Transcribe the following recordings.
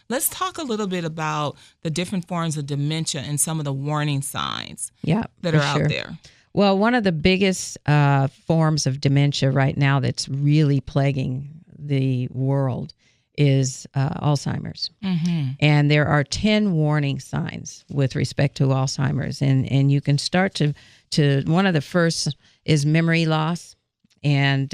Let's talk a little bit about the different forms of dementia and some of the warning signs that are out there. Well, one of the biggest forms of dementia right now that's really plaguing the world is Alzheimer's. Mm-hmm. And there are 10 warning signs with respect to Alzheimer's. And you can start to one of the first is memory loss. And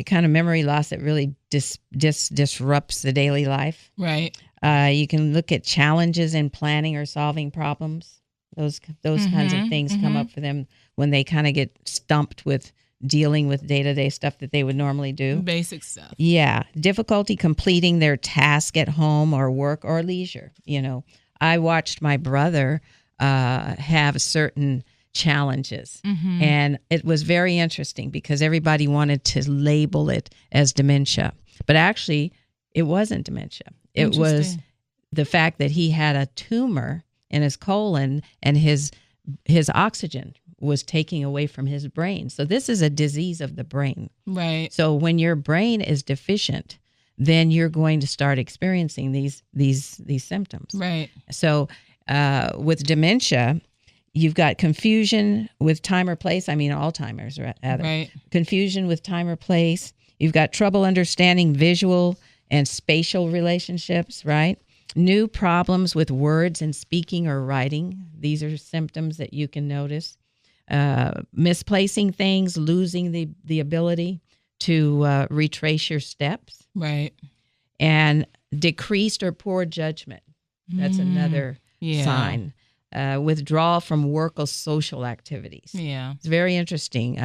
kind of memory loss that really disrupts the daily life. Right. You can look at challenges in planning or solving problems. Those kinds of things come up for them when they kind of get stumped with dealing with day-to-day stuff that they would normally do. Basic stuff. Yeah. Difficulty completing their task at home or work or leisure. I watched my brother have certain challenges. And it was very interesting because everybody wanted to label it as dementia. But actually, it wasn't dementia. It was the fact that he had a tumor in his colon and his oxygen was taking away from his brain. So this is a disease of the brain. Right. So when your brain is deficient, then you're going to start experiencing these symptoms. Right. So with dementia, you've got confusion with time or place. I mean, Alzheimer's, rather. Right. Confusion with time or place. You've got trouble understanding visual and spatial relationships, right? New problems with words and speaking or writing. These are symptoms that you can notice. Misplacing things, losing the ability to retrace your steps. Right. And decreased or poor judgment. That's another sign. Withdrawal from work or social activities. Yeah. It's very interesting.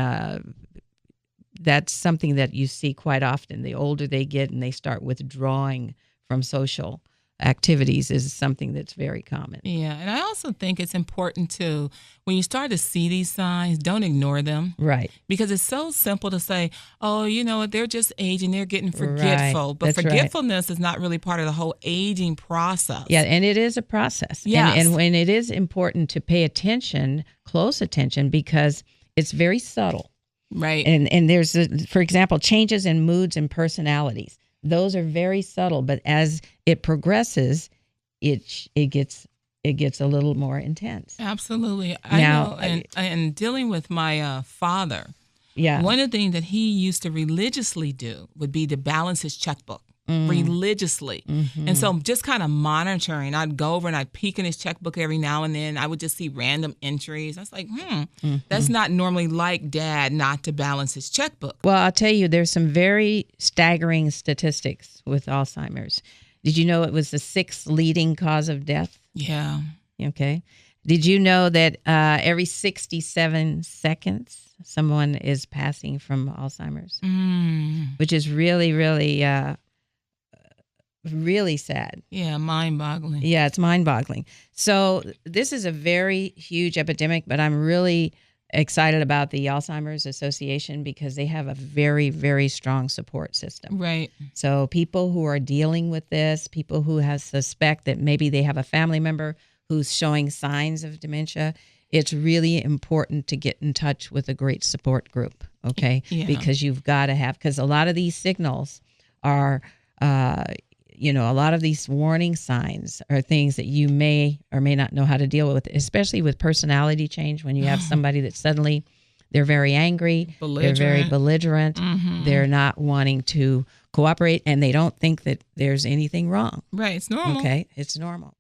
That's something that you see quite often. The older they get and they start withdrawing from social activities is something that's very common. Yeah, and I also think it's important to, when you start to see these signs, don't ignore them. Right. Because it's so simple to say, oh, you know what, they're just aging, they're getting forgetful. Right. But That's forgetfulness is not really part of the whole aging process. Yeah, and it is a process. Yes. And when it is important to pay attention, close attention, because it's very subtle. Right. And there's, for example, changes in moods and personalities. Those are very subtle, but as it progresses, it gets a little more intense. Absolutely. I know. And dealing with my father, one of the things that he used to religiously do would be to balance his checkbook. Religiously. Mm-hmm. And so just kind of monitoring, I'd go over and I'd peek in his checkbook every now and then. I would just see random entries. I was like, that's not normally like Dad not to balance his checkbook. Well, I'll tell you, there's some very staggering statistics with Alzheimer's. Did you know it was the 6th leading cause of death? Yeah. Okay. Did you know that every 67 seconds someone is passing from Alzheimer's? Which is really, really... really sad. Yeah, mind-boggling. Yeah, it's mind-boggling. So this is a very huge epidemic, but I'm really excited about the Alzheimer's Association because they have a very, very strong support system. Right. So people who are dealing with this, people who have suspect that maybe they have a family member who's showing signs of dementia, it's really important to get in touch with a great support group, okay? Yeah. Because you've got to have, because a lot of these signals are... a lot of these warning signs are things that you may or may not know how to deal with, especially with personality change when you have somebody that suddenly they're very angry, they're very belligerent, they're not wanting to cooperate, and they don't think that there's anything wrong. Right, it's normal. Okay, it's normal.